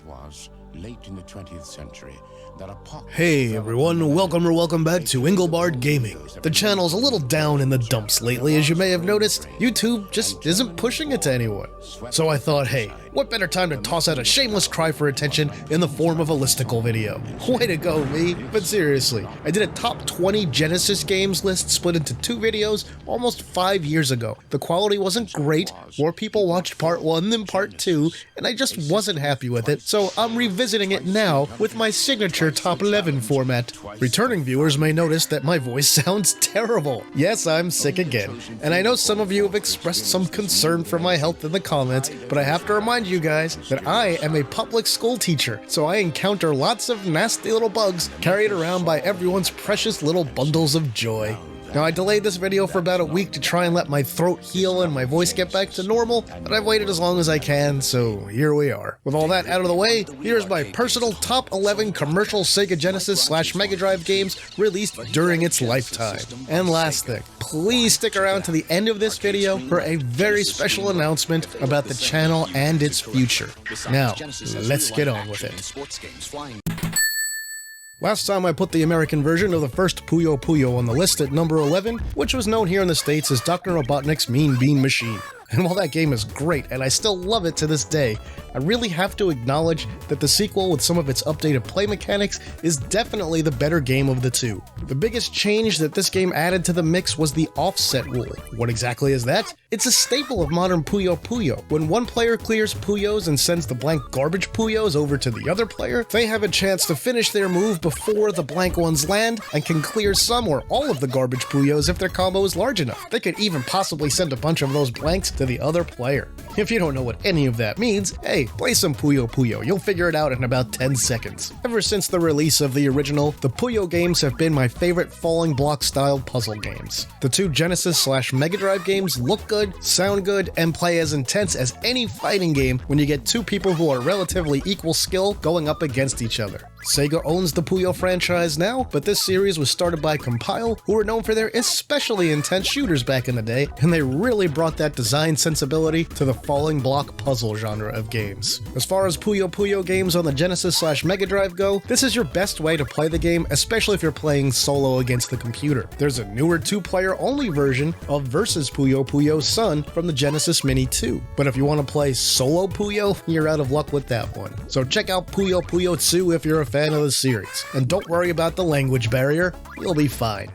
was, late in the 20th century, that a pox... Hey everyone, welcome back to Engelbart Gaming. The channel's a little down in the dumps lately, as you may have noticed. YouTube just isn't pushing it to anyone. So I thought, hey, what better time to toss out a shameless cry for attention in the form of a listicle video. Way to go, me. But seriously, I did a top 20 Genesis games list split into 2 videos almost 5 years ago. The quality wasn't great, more people watched part 1 than part 2, and I just wasn't happy with it, so I'm revisiting it now with my signature top 11 format. Returning viewers may notice that my voice sounds terrible. Yes, I'm sick again, and I know some of you have expressed some concern for my health in the comments, but I have to remind you guys that I am a public school teacher, so I encounter lots of nasty little bugs carried around by everyone's precious little bundles of joy. Now, I delayed this video for about a week to try and let my throat heal and my voice get back to normal, but I've waited as long as I can, so here we are. With all that out of the way, here's my personal top 11 commercial Sega Genesis / Mega Drive games released during its lifetime. And last thing, please stick around to the end of this video for a very special announcement about the channel and its future. Now, let's get on with it. Last time I put the American version of the first Puyo Puyo on the list at number 11, which was known here in the States as Dr. Robotnik's Mean Bean Machine. And while that game is great, and I still love it to this day, I really have to acknowledge that the sequel with some of its updated play mechanics is definitely the better game of the two. The biggest change that this game added to the mix was the offset rule. What exactly is that? It's a staple of modern Puyo Puyo. When one player clears Puyos and sends the blank garbage Puyos over to the other player, they have a chance to finish their move before the blank ones land and can clear some or all of the garbage Puyos if their combo is large enough. They could even possibly send a bunch of those blanks to the other player. If you don't know what any of that means, hey, play some Puyo Puyo, you'll figure it out in about 10 seconds. Ever since the release of the original, the Puyo games have been my favorite falling block style puzzle games. The 2 Genesis / Mega Drive games look good, sound good, and play as intense as any fighting game when you get 2 people who are relatively equal skill going up against each other. Sega owns the Puyo franchise now, but this series was started by Compile, who were known for their especially intense shooters back in the day, and they really brought that design sensibility to the falling block puzzle genre of games. As far as Puyo Puyo games on the Genesis / Mega Drive go, this is your best way to play the game, especially if you're playing solo against the computer. There's a newer 2-player only version of Versus Puyo Puyo Sun from the Genesis Mini 2, but if you want to play solo Puyo, you're out of luck with that one. So check out Puyo Puyo 2 if you're a fan of the series, and don't worry about the language barrier, you'll be fine.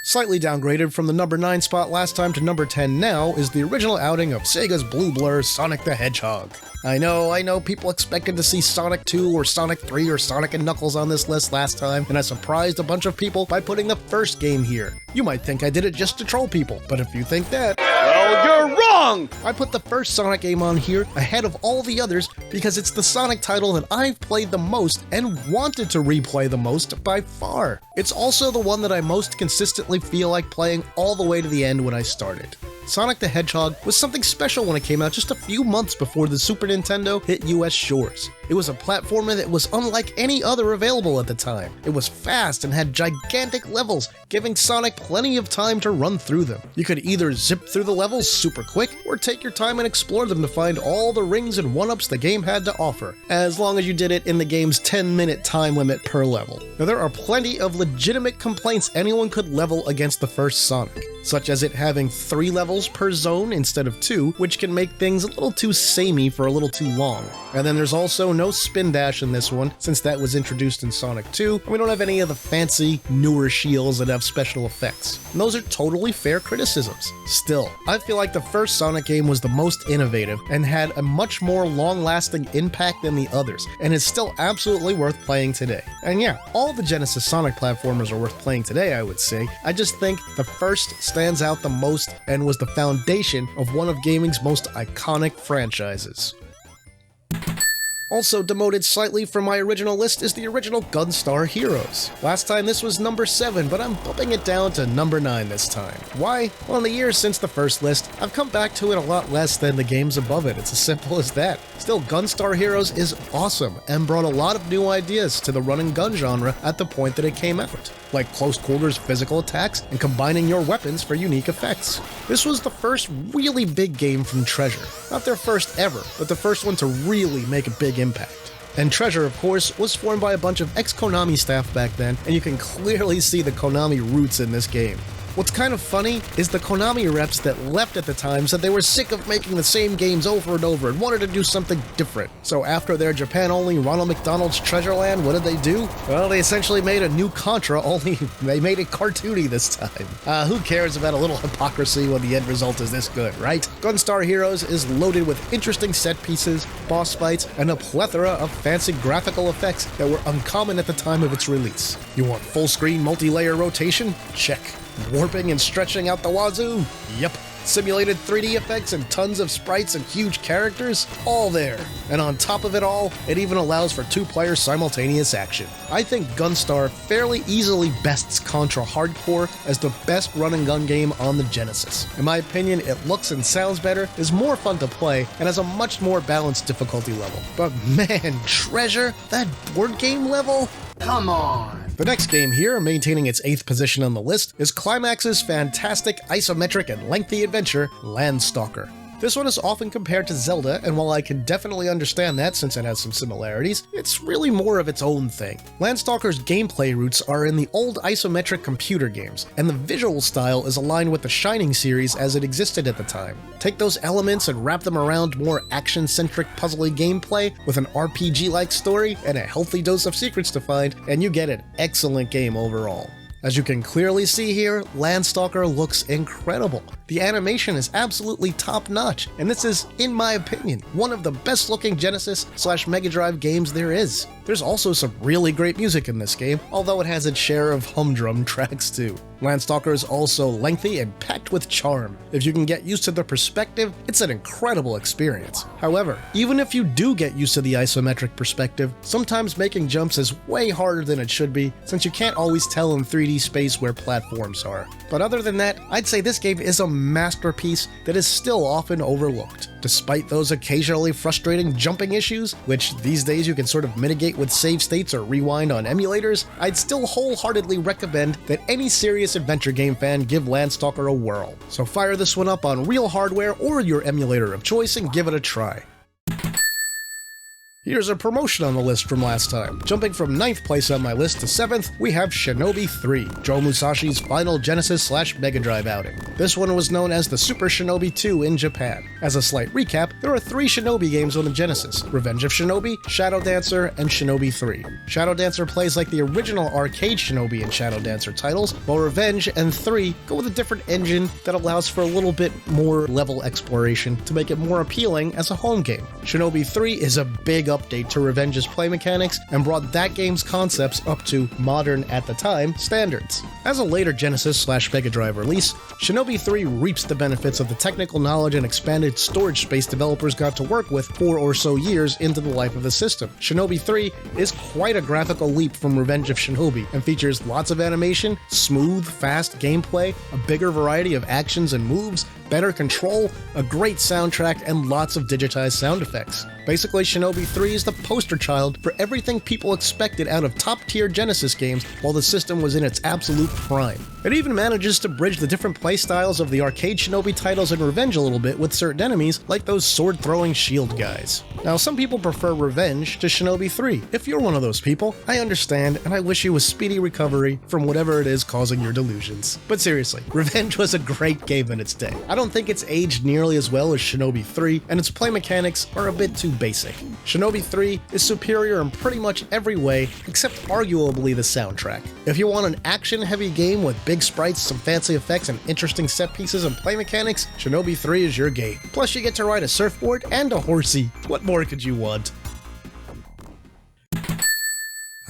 Slightly downgraded from the number 9 spot last time to number 10 now is the original outing of Sega's Blue Blur Sonic the Hedgehog. I know, people expected to see Sonic 2 or Sonic 3 or Sonic and Knuckles on this list last time, and I surprised a bunch of people by putting the first game here. You might think I did it just to troll people, but if you think that, well, you're wrong! I put the first Sonic game on here ahead of all the others because it's the Sonic title that I've played the most and wanted to replay the most by far. It's also the one that I most consistently feel like playing all the way to the end when I started. Sonic the Hedgehog was something special when it came out just a few months before the Super Nintendo hit US shores. It was a platformer that was unlike any other available at the time. It was fast and had gigantic levels, giving Sonic plenty of time to run through them. You could either zip through the levels super quick, or take your time and explore them to find all the rings and 1-ups the game had to offer, as long as you did it in the game's 10-minute time limit per level. Now, there are plenty of legitimate complaints anyone could level against the first Sonic, such as it having 3 levels per zone instead of 2, which can make things a little too samey for a little too long. And then there's also no spin dash in this one, since that was introduced in Sonic 2, and we don't have any of the fancy, newer shields that have special effects. And those are totally fair criticisms. Still, I feel like the first Sonic game was the most innovative and had a much more long-lasting impact than the others, and is still absolutely worth playing today. And yeah, all the Genesis Sonic platformers are worth playing today, I would say. I just think the first stands out the most and was the foundation of one of gaming's most iconic franchises. Also demoted slightly from my original list is the original Gunstar Heroes. Last time this was number 7, but I'm bumping it down to number 9 this time. Why? Well, in the years since the first list, I've come back to it a lot less than the games above it. It's as simple as that. Still, Gunstar Heroes is awesome and brought a lot of new ideas to the run and gun genre at the point that it came out, like close quarters physical attacks and combining your weapons for unique effects. This was the first really big game from Treasure. Not their first ever, but the first one to really make a big impact. And Treasure, of course, was formed by a bunch of ex-Konami staff back then, and you can clearly see the Konami roots in this game. What's kind of funny is the Konami reps that left at the time said they were sick of making the same games over and over and wanted to do something different. So after their Japan-only Ronald McDonald's Treasure Land, what did they do? Well, they essentially made a new Contra, only they made it cartoony this time. Who cares about a little hypocrisy when the end result is this good, right? Gunstar Heroes is loaded with interesting set pieces, boss fights, and a plethora of fancy graphical effects that were uncommon at the time of its release. You want full-screen multi-layer rotation? Check. Warping and stretching out the wazoo? Yep. Simulated 3D effects and tons of sprites and huge characters? All there. And on top of it all, it even allows for 2-player simultaneous action. I think Gunstar fairly easily bests Contra Hardcore as the best run-and-gun game on the Genesis. In my opinion, it looks and sounds better, is more fun to play, and has a much more balanced difficulty level. But man, Treasure? That board game level? Come on! The next game here, maintaining its 8th position on the list, is Climax's fantastic isometric and lengthy adventure, Landstalker. This one is often compared to Zelda, and while I can definitely understand that since it has some similarities, it's really more of its own thing. Landstalker's gameplay roots are in the old isometric computer games, and the visual style is aligned with the Shining series as it existed at the time. Take those elements and wrap them around more action-centric puzzly gameplay with an RPG-like story and a healthy dose of secrets to find, and you get an excellent game overall. As you can clearly see here, Landstalker looks incredible. The animation is absolutely top-notch, and this is, in my opinion, one of the best-looking Genesis/Mega Drive games there is. There's also some really great music in this game, although it has its share of humdrum tracks too. Landstalker is also lengthy and packed with charm. If you can get used to the perspective, it's an incredible experience. However, even if you do get used to the isometric perspective, sometimes making jumps is way harder than it should be, since you can't always tell in 3D space where platforms are. But other than that, I'd say this game is a masterpiece that is still often overlooked. Despite those occasionally frustrating jumping issues, which these days you can sort of mitigate with save states or rewind on emulators, I'd still wholeheartedly recommend that any serious adventure game fan give Landstalker a whirl. So fire this one up on real hardware or your emulator of choice and give it a try. Here's a promotion on the list from last time. Jumping from 9th place on my list to 7th, we have Shinobi 3, Joe Musashi's final Genesis/Mega Drive outing. This one was known as the Super Shinobi 2 in Japan. As a slight recap, there are 3 Shinobi games on the Genesis: Revenge of Shinobi, Shadow Dancer, and Shinobi 3. Shadow Dancer plays like the original arcade Shinobi and Shadow Dancer titles, while Revenge and 3 go with a different engine that allows for a little bit more level exploration to make it more appealing as a home game. Shinobi 3 is a big update to Revenge's play mechanics and brought that game's concepts up to modern, at the time, standards. As a later Genesis/Mega Drive release, Shinobi 3 reaps the benefits of the technical knowledge and expanded storage space developers got to work with 4 or so years into the life of the system. Shinobi 3 is quite a graphical leap from Revenge of Shinobi and features lots of animation, smooth, fast gameplay, a bigger variety of actions and moves, better control, a great soundtrack, and lots of digitized sound effects. Basically, Shinobi 3 is the poster child for everything people expected out of top-tier Genesis games while the system was in its absolute prime. It even manages to bridge the different playstyles of the arcade Shinobi titles and Revenge a little bit with certain enemies, like those sword-throwing shield guys. Now, some people prefer Revenge to Shinobi 3. If you're one of those people, I understand, and I wish you a speedy recovery from whatever it is causing your delusions. But seriously, Revenge was a great game in its day. I don't think it's aged nearly as well as Shinobi 3, and its play mechanics are a bit too basic. Shinobi 3 is superior in pretty much every way, except arguably the soundtrack. If you want an action-heavy game with big sprites, some fancy effects, and interesting set pieces and play mechanics, Shinobi 3 is your game. Plus you get to ride a surfboard and a horsey. What more could you want?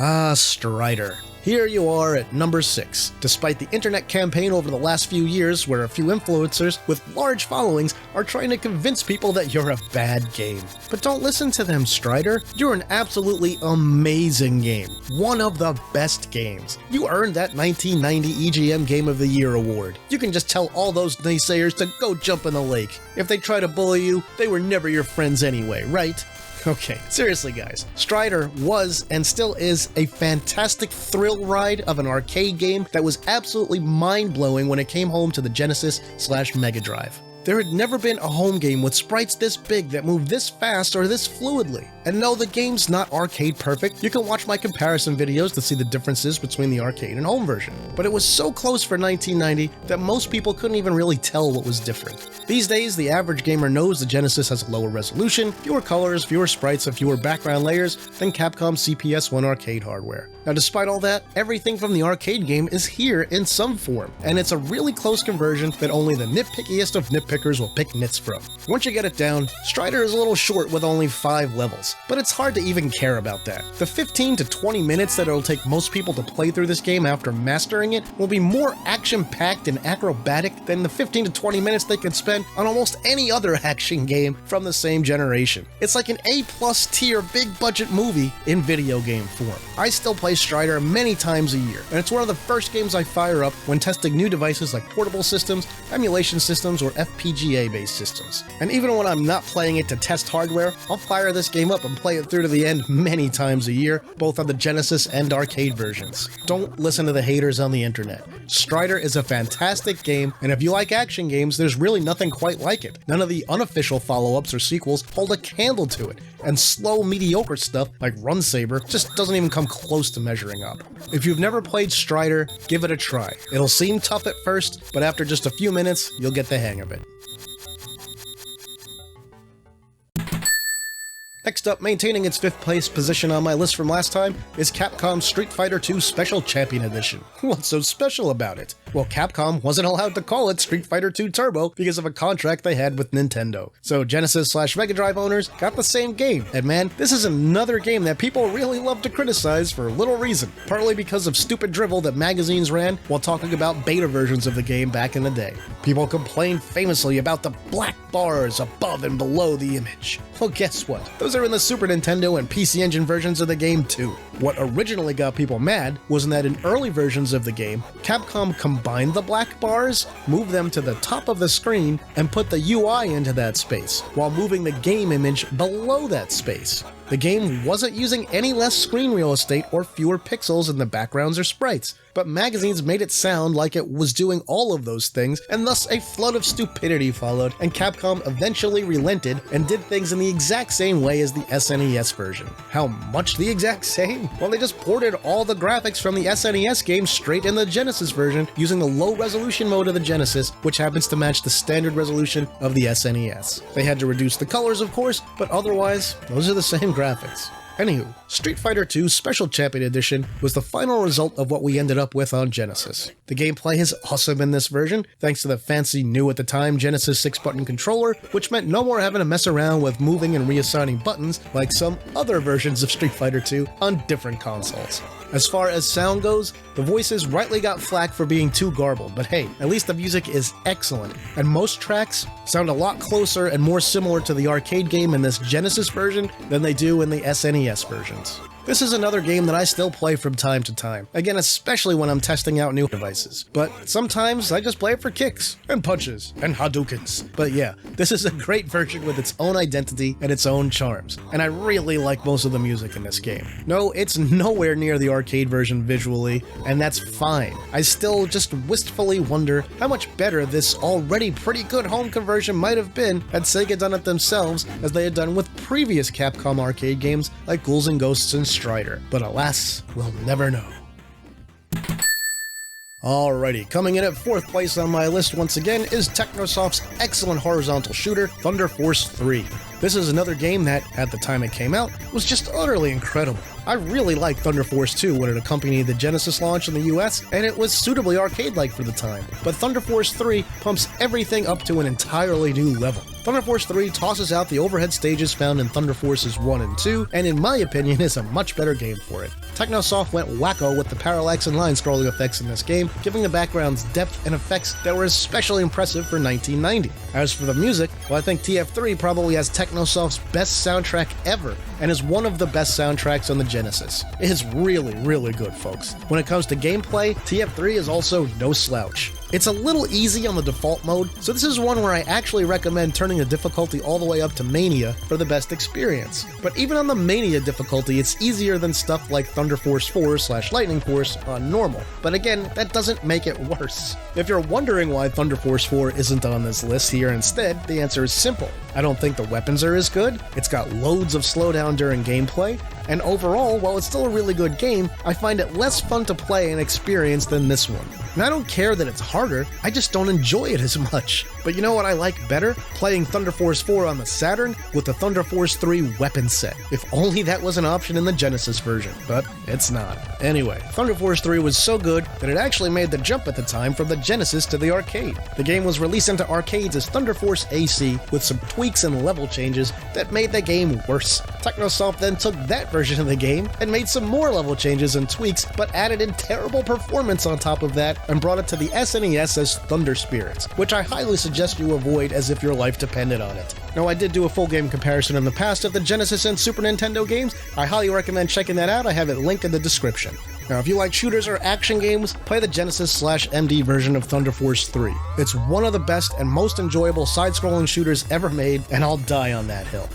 Ah, Strider. Here you are at number 6, despite the internet campaign over the last few years where a few influencers with large followings are trying to convince people that you're a bad game. But don't listen to them, Strider. You're an absolutely amazing game. One of the best games. You earned that 1990 EGM Game of the Year award. You can just tell all those naysayers to go jump in the lake. If they try to bully you, they were never your friends anyway, right? Okay, seriously guys, Strider was and still is a fantastic thrill ride of an arcade game that was absolutely mind-blowing when it came home to the Genesis/Mega Drive. There had never been a home game with sprites this big that moved this fast or this fluidly. And no, the game's not arcade perfect. You can watch my comparison videos to see the differences between the arcade and home version. But it was so close for 1990 that most people couldn't even really tell what was different. These days, the average gamer knows the Genesis has a lower resolution, fewer colors, fewer sprites, and fewer background layers than Capcom's CPS-1 arcade hardware. Now, despite all that, everything from the arcade game is here in some form, and it's a really close conversion that only the nitpickiest of nitpickers will pick nits from. Once you get it down, Strider is a little short with only 5 levels, but it's hard to even care about that. The 15 to 20 minutes that it'll take most people to play through this game after mastering it will be more action-packed and acrobatic than the 15 to 20 minutes they could spend on almost any other action game from the same generation. It's like an A+ tier big-budget movie in video game form. I still play Strider many times a year, and it's one of the first games I fire up when testing new devices like portable systems, emulation systems, or FPGA-based systems. And even when I'm not playing it to test hardware, I'll fire this game up and play it through to the end many times a year, both on the Genesis and arcade versions. Don't listen to the haters on the internet. Strider is a fantastic game, and if you like action games, there's really nothing quite like it. None of the unofficial follow-ups or sequels hold a candle to it, and slow, mediocre stuff like Run Saber just doesn't even come close to measuring up. If you've never played Strider, give it a try. It'll seem tough at first, but after just a few minutes, you'll get the hang of it. Next up, maintaining its 5th place position on my list from last time, is Capcom's Street Fighter II Special Champion Edition. What's so special about it? Well, Capcom wasn't allowed to call it Street Fighter II Turbo because of a contract they had with Nintendo. So Genesis/Mega Drive owners got the same game. And man, this is another game that people really love to criticize for little reason. Partly because of stupid drivel that magazines ran while talking about beta versions of the game back in the day. People complained famously about the black bars above and below the image. Well, guess what? Those are in the Super Nintendo and PC Engine versions of the game too. What originally got people mad was that in early versions of the game, Capcom combined the black bars, moved them to the top of the screen, and put the UI into that space, while moving the game image below that space. The game wasn't using any less screen real estate or fewer pixels in the backgrounds or sprites, but magazines made it sound like it was doing all of those things, and thus a flood of stupidity followed, and Capcom eventually relented and did things in the exact same way as the SNES version. How much the exact same? Well, they just ported all the graphics from the SNES game straight in the Genesis version using the low resolution mode of the Genesis, which happens to match the standard resolution of the SNES. They had to reduce the colors, of course, but otherwise, those are the same graphics. Anywho, Street Fighter II Special Champion Edition was the final result of what we ended up with on Genesis. The gameplay is awesome in this version, thanks to the fancy new at the time Genesis 6-button controller, which meant no more having to mess around with moving and reassigning buttons like some other versions of Street Fighter II on different consoles. As far as sound goes, the voices rightly got flack for being too garbled, but hey, at least the music is excellent, and most tracks sound a lot closer and more similar to the arcade game in this Genesis version than they do in the SNES versions. This is another game that I still play from time to time, again especially when I'm testing out new devices, but sometimes I just play it for kicks, and punches, and Hadoukens. But yeah, this is a great version with its own identity and its own charms, and I really like most of the music in this game. No, it's nowhere near the arcade version visually, and that's fine. I still just wistfully wonder how much better this already pretty good home conversion might have been had Sega done it themselves as they had done with previous Capcom arcade games like Ghouls and Ghosts and Strider, but alas, we'll never know. Alrighty, coming in at 4th place on my list once again is Technosoft's excellent horizontal shooter, Thunder Force 3. This is another game that, at the time it came out, was just utterly incredible. I really liked Thunder Force 2 when it accompanied the Genesis launch in the US, and it was suitably arcade-like for the time. But Thunder Force 3 pumps everything up to an entirely new level. Thunder Force 3 tosses out the overhead stages found in Thunder Forces 1 and 2, and in my opinion is a much better game for it. Technosoft went wacko with the parallax and line scrolling effects in this game, giving the backgrounds depth and effects that were especially impressive for 1990. As for the music, well, I think TF3 probably has Technosoft's best soundtrack ever, and is one of the best soundtracks on the Genesis. It is really, really good, folks. When it comes to gameplay, TF3 is also no slouch. It's a little easy on the default mode, so this is one where I actually recommend turning the difficulty all the way up to Mania for the best experience. But even on the Mania difficulty, it's easier than stuff like Thunder Force 4/Lightning Force on normal. But again, that doesn't make it worse. If you're wondering why Thunder Force 4 isn't on this list here instead, the answer is simple. I don't think the weapons are as good, it's got loads of slowdown during gameplay, and overall, while it's still a really good game, I find it less fun to play and experience than this one. And I don't care that it's harder, I just don't enjoy it as much. But you know what I like better? Playing Thunder Force 4 on the Saturn with the Thunder Force 3 weapon set. If only that was an option in the Genesis version, but it's not. Anyway, Thunder Force 3 was so good that it actually made the jump at the time from the Genesis to the arcade. The game was released into arcades as Thunder Force AC with some tweaks and level changes that made the game worse. Technosoft then took that version of the game and made some more level changes and tweaks, but added in terrible performance on top of that and brought it to the SNES as Thunder Spirits, which I highly suggest you avoid as if your life depended on it. Now, I did do a full game comparison in the past of the Genesis and Super Nintendo games. I highly recommend checking that out. I have it linked in the description. Now, if you like shooters or action games, play the Genesis/MD version of Thunder Force 3. It's one of the best and most enjoyable side-scrolling shooters ever made, and I'll die on that hill.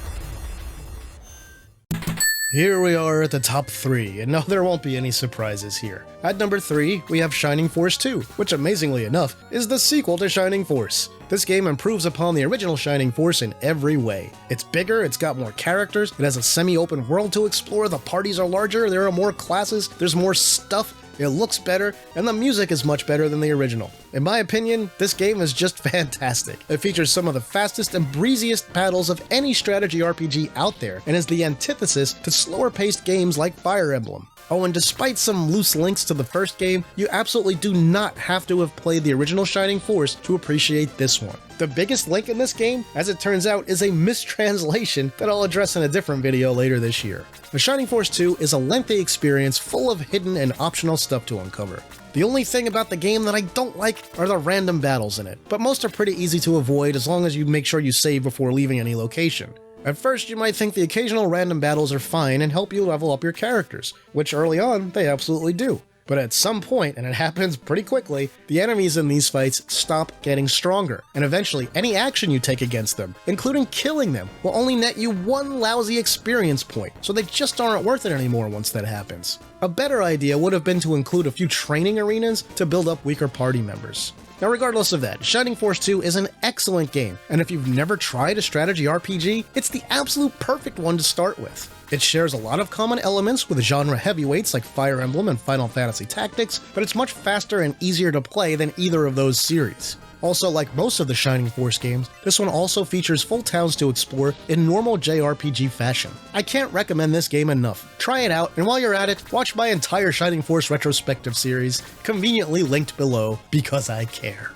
Here we are at the top 3, and no, there won't be any surprises here. At number 3, we have Shining Force 2, which amazingly enough, is the sequel to Shining Force. This game improves upon the original Shining Force in every way. It's bigger, it's got more characters, it has a semi-open world to explore, the parties are larger, there are more classes, there's more stuff, it looks better, and the music is much better than the original. In my opinion, this game is just fantastic. It features some of the fastest and breeziest battles of any strategy RPG out there, and is the antithesis to slower-paced games like Fire Emblem. Oh, and despite some loose links to the first game, you absolutely do not have to have played the original Shining Force to appreciate this one. The biggest link in this game, as it turns out, is a mistranslation that I'll address in a different video later this year. The Shining Force 2 is a lengthy experience full of hidden and optional stuff to uncover. The only thing about the game that I don't like are the random battles in it, but most are pretty easy to avoid as long as you make sure you save before leaving any location. At first, you might think the occasional random battles are fine and help you level up your characters, which early on, they absolutely do. But at some point, and it happens pretty quickly, the enemies in these fights stop getting stronger, and eventually any action you take against them, including killing them, will only net you one lousy experience point, so they just aren't worth it anymore once that happens. A better idea would have been to include a few training arenas to build up weaker party members. Now, regardless of that, Shining Force 2 is an excellent game, and if you've never tried a strategy RPG, it's the absolute perfect one to start with. It shares a lot of common elements with genre heavyweights like Fire Emblem and Final Fantasy Tactics, but it's much faster and easier to play than either of those series. Also, like most of the Shining Force games, this one also features full towns to explore in normal JRPG fashion. I can't recommend this game enough. Try it out, and while you're at it, watch my entire Shining Force Retrospective series, conveniently linked below, because I care.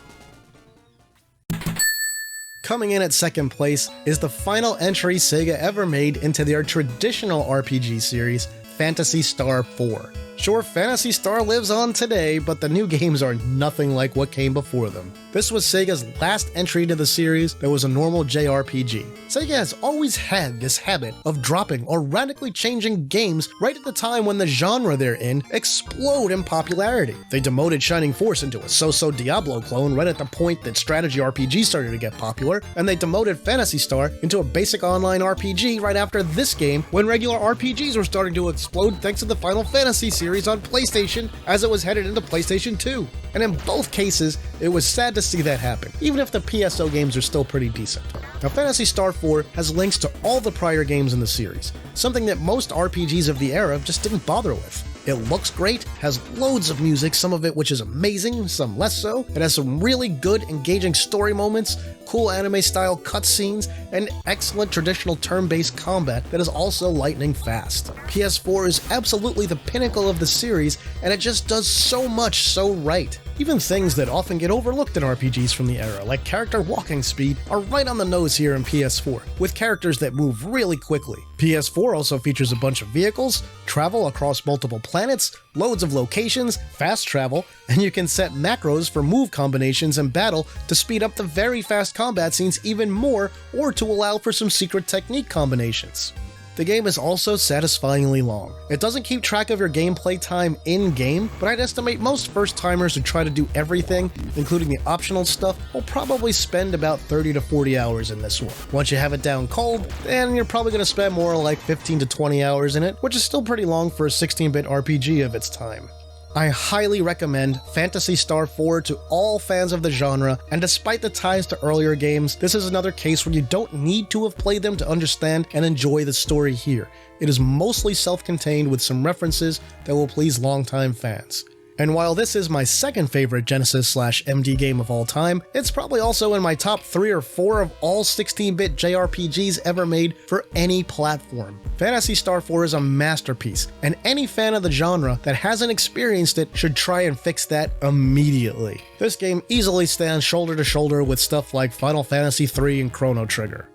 Coming in at second place is the final entry Sega ever made into their traditional RPG series, Phantasy Star 4. Sure, Phantasy Star lives on today, but the new games are nothing like what came before them. This was Sega's last entry to the series that was a normal JRPG. Sega has always had this habit of dropping or radically changing games right at the time when the genre they're in explode in popularity. They demoted Shining Force into a so-so Diablo clone right at the point that strategy RPGs started to get popular, and they demoted Phantasy Star into a basic online RPG right after this game when regular RPGs were starting to explode thanks to the Final Fantasy series on PlayStation as it was headed into PlayStation 2. And in both cases, it was sad to see that happen, even if the PSO games are still pretty decent. Now, Phantasy Star 4 has links to all the prior games in the series, something that most RPGs of the era just didn't bother with. It looks great, has loads of music, some of it which is amazing, some less so. It has some really good, engaging story moments, cool anime-style cutscenes, and excellent traditional turn-based combat that is also lightning fast. PS4 is absolutely the pinnacle of the series, and it just does so much so right. Even things that often get overlooked in RPGs from the era, like character walking speed, are right on the nose here in PS4, with characters that move really quickly. PS4 also features a bunch of vehicles, travel across multiple planets, loads of locations, fast travel, and you can set macros for move combinations in battle to speed up the very fast combat scenes even more, or to allow for some secret technique combinations. The game is also satisfyingly long. It doesn't keep track of your gameplay time in-game, but I'd estimate most first-timers who try to do everything, including the optional stuff, will probably spend about 30 to 40 hours in this one. Once you have it down cold, then you're probably going to spend more like 15 to 20 hours in it, which is still pretty long for a 16-bit RPG of its time. I highly recommend Phantasy Star 4 to all fans of the genre, and despite the ties to earlier games, this is another case where you don't need to have played them to understand and enjoy the story here. It is mostly self-contained with some references that will please longtime fans. And while this is my second favorite Genesis/MD game of all time, it's probably also in my top 3 or 4 of all 16-bit JRPGs ever made for any platform. Phantasy Star 4 is a masterpiece, and any fan of the genre that hasn't experienced it should try and fix that immediately. This game easily stands shoulder to shoulder with stuff like Final Fantasy III and Chrono Trigger.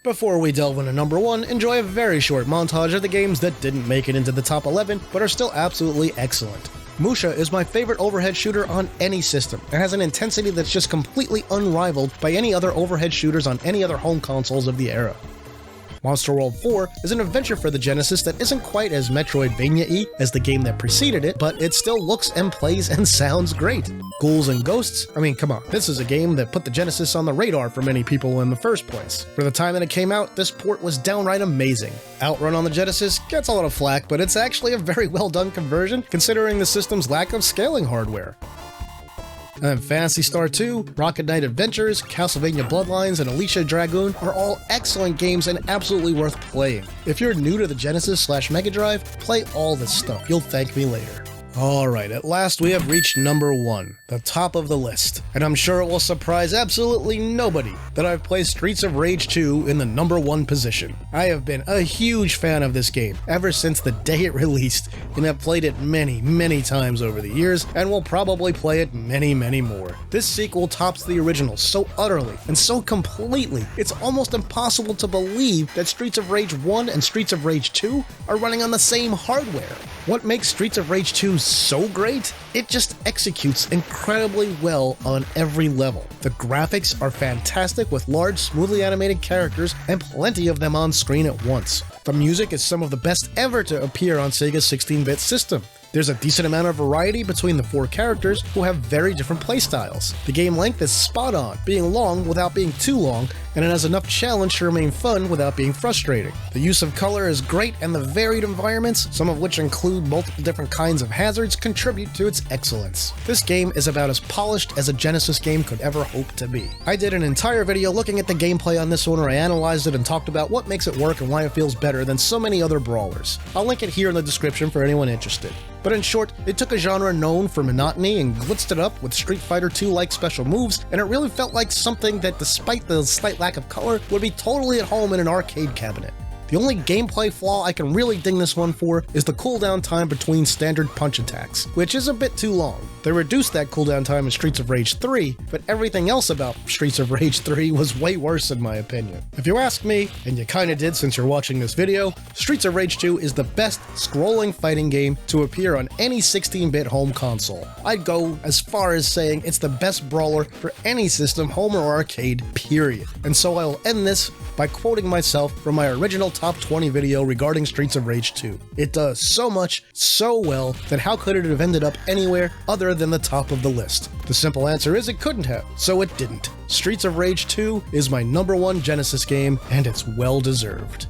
Before we delve into number 1, enjoy a very short montage of the games that didn't make it into the top 11, but are still absolutely excellent. Musha is my favorite overhead shooter on any system, and has an intensity that's just completely unrivaled by any other overhead shooters on any other home consoles of the era. Monster World 4 is an adventure for the Genesis that isn't quite as Metroidvania-y as the game that preceded it, but it still looks and plays and sounds great. Ghouls and Ghosts, I mean, come on, this is a game that put the Genesis on the radar for many people in the first place. For the time that it came out, this port was downright amazing. Outrun on the Genesis gets a lot of flack, but it's actually a very well done conversion considering the system's lack of scaling hardware. And Phantasy Star 2, Rocket Knight Adventures, Castlevania Bloodlines, and Alicia Dragoon are all excellent games and absolutely worth playing. If you're new to the Genesis/Mega Drive, play all this stuff. You'll thank me later. Alright, at last we have reached number 1, the top of the list, and I'm sure it will surprise absolutely nobody that I've placed Streets of Rage 2 in the number 1 position. I have been a huge fan of this game ever since the day it released, and have played it many, many times over the years, and will probably play it many, many more. This sequel tops the original so utterly and so completely, it's almost impossible to believe that Streets of Rage 1 and Streets of Rage 2 are running on the same hardware. What makes Streets of Rage 2 so great? It just executes incredibly well on every level. The graphics are fantastic with large, smoothly animated characters and plenty of them on screen at once. The music is some of the best ever to appear on Sega's 16-bit system. There's a decent amount of variety between the 4 characters who have very different playstyles. The game length is spot on, being long without being too long, and it has enough challenge to remain fun without being frustrating. The use of color is great, and the varied environments, some of which include multiple different kinds of hazards, contribute to its excellence. This game is about as polished as a Genesis game could ever hope to be. I did an entire video looking at the gameplay on this one where I analyzed it and talked about what makes it work and why it feels better than so many other brawlers. I'll link it here in the description for anyone interested. But in short, it took a genre known for monotony and blitzed it up with Street Fighter II-like special moves, and it really felt like something that, despite the slight lack of color, would be totally at home in an arcade cabinet. The only gameplay flaw I can really ding this one for is the cooldown time between standard punch attacks, which is a bit too long. They reduced that cooldown time in Streets of Rage 3, but everything else about Streets of Rage 3 was way worse in my opinion. If you ask me, and you kinda did since you're watching this video, Streets of Rage 2 is the best scrolling fighting game to appear on any 16-bit home console. I'd go as far as saying it's the best brawler for any system, home or arcade, period. And so I'll end this by quoting myself from my original top 20 video regarding Streets of Rage 2. It does so much, so well, that how could it have ended up anywhere other than the top of the list? The simple answer is it couldn't have, so it didn't. Streets of Rage 2 is my number 1 Genesis game, and it's well deserved.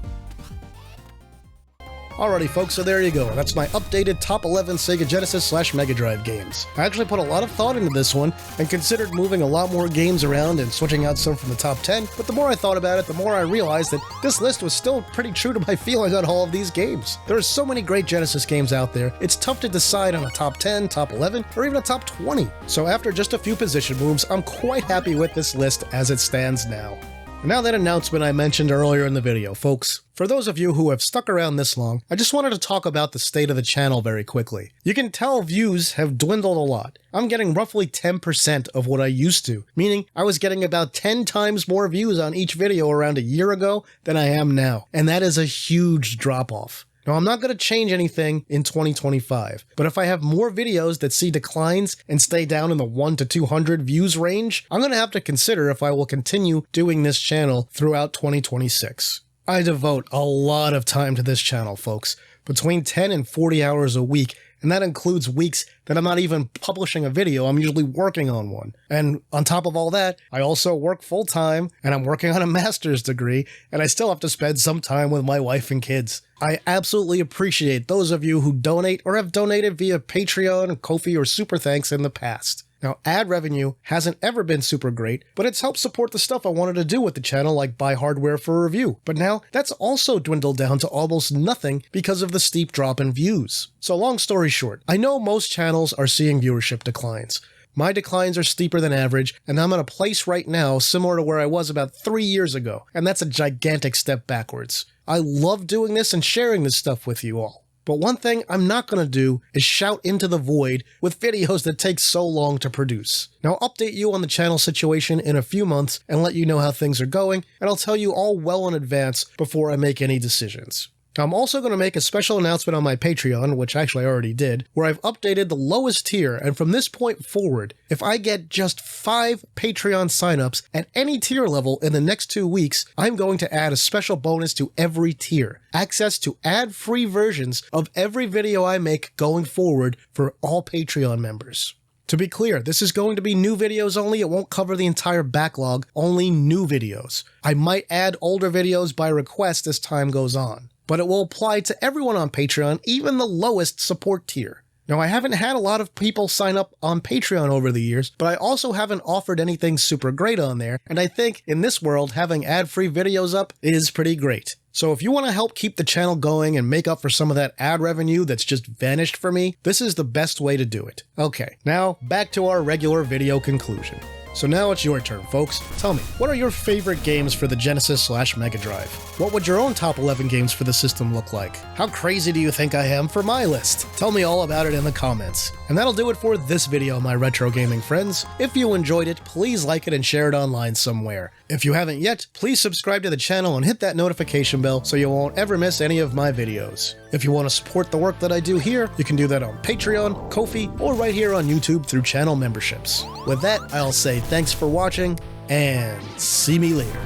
Alrighty folks, so there you go. That's my updated top 11 Sega Genesis/Mega Drive games. I actually put a lot of thought into this one and considered moving a lot more games around and switching out some from the top 10, but the more I thought about it, the more I realized that this list was still pretty true to my feeling on all of these games. There are so many great Genesis games out there, it's tough to decide on a top 10, top 11, or even a top 20. So after just a few position moves, I'm quite happy with this list as it stands now. Now that announcement I mentioned earlier in the video, folks. For those of you who have stuck around this long, I just wanted to talk about the state of the channel very quickly. You can tell views have dwindled a lot. I'm getting roughly 10% of what I used to, meaning I was getting about 10 times more views on each video around a year ago than I am now, and that is a huge drop-off. Now, I'm not going to change anything in 2025, but if I have more videos that see declines and stay down in the 1 to 200 views range, I'm going to have to consider if I will continue doing this channel throughout 2026. I devote a lot of time to this channel, folks, between 10 and 40 hours a week, and that includes weeks that I'm not even publishing a video, I'm usually working on one. And on top of all that, I also work full-time, and I'm working on a master's degree, and I still have to spend some time with my wife and kids. I absolutely appreciate those of you who donate or have donated via Patreon, Ko-fi, or Super Thanks in the past. Now, ad revenue hasn't ever been super great, but it's helped support the stuff I wanted to do with the channel, like buy hardware for review. But now, that's also dwindled down to almost nothing because of the steep drop in views. So long story short, I know most channels are seeing viewership declines. My declines are steeper than average, and I'm in a place right now similar to where I was about 3 years ago, and that's a gigantic step backwards. I love doing this and sharing this stuff with you all. But one thing I'm not going to do is shout into the void with videos that take so long to produce. Now, I'll update you on the channel situation in a few months and let you know how things are going, and I'll tell you all well in advance before I make any decisions. Now, I'm also going to make a special announcement on my Patreon, which actually I already did, where I've updated the lowest tier, and from this point forward, if I get just 5 Patreon signups at any tier level in the next 2 weeks, I'm going to add a special bonus to every tier. Access to ad-free versions of every video I make going forward for all Patreon members. To be clear, this is going to be new videos only. It won't cover the entire backlog, only new videos. I might add older videos by request as time goes on, but it will apply to everyone on Patreon, even the lowest support tier. Now, I haven't had a lot of people sign up on Patreon over the years, but I also haven't offered anything super great on there, and I think in this world, having ad-free videos up is pretty great. So if you want to help keep the channel going and make up for some of that ad revenue that's just vanished for me, this is the best way to do it. Okay, now back to our regular video conclusion. So now it's your turn, folks. Tell me, what are your favorite games for the Genesis/Mega Drive? What would your own top 11 games for the system look like? How crazy do you think I am for my list? Tell me all about it in the comments. And that'll do it for this video, my retro gaming friends. If you enjoyed it, please like it and share it online somewhere. If you haven't yet, please subscribe to the channel and hit that notification bell so you won't ever miss any of my videos. If you want to support the work that I do here, you can do that on Patreon, Ko-fi, or right here on YouTube through channel memberships. With that, I'll say thanks for watching, and see me later.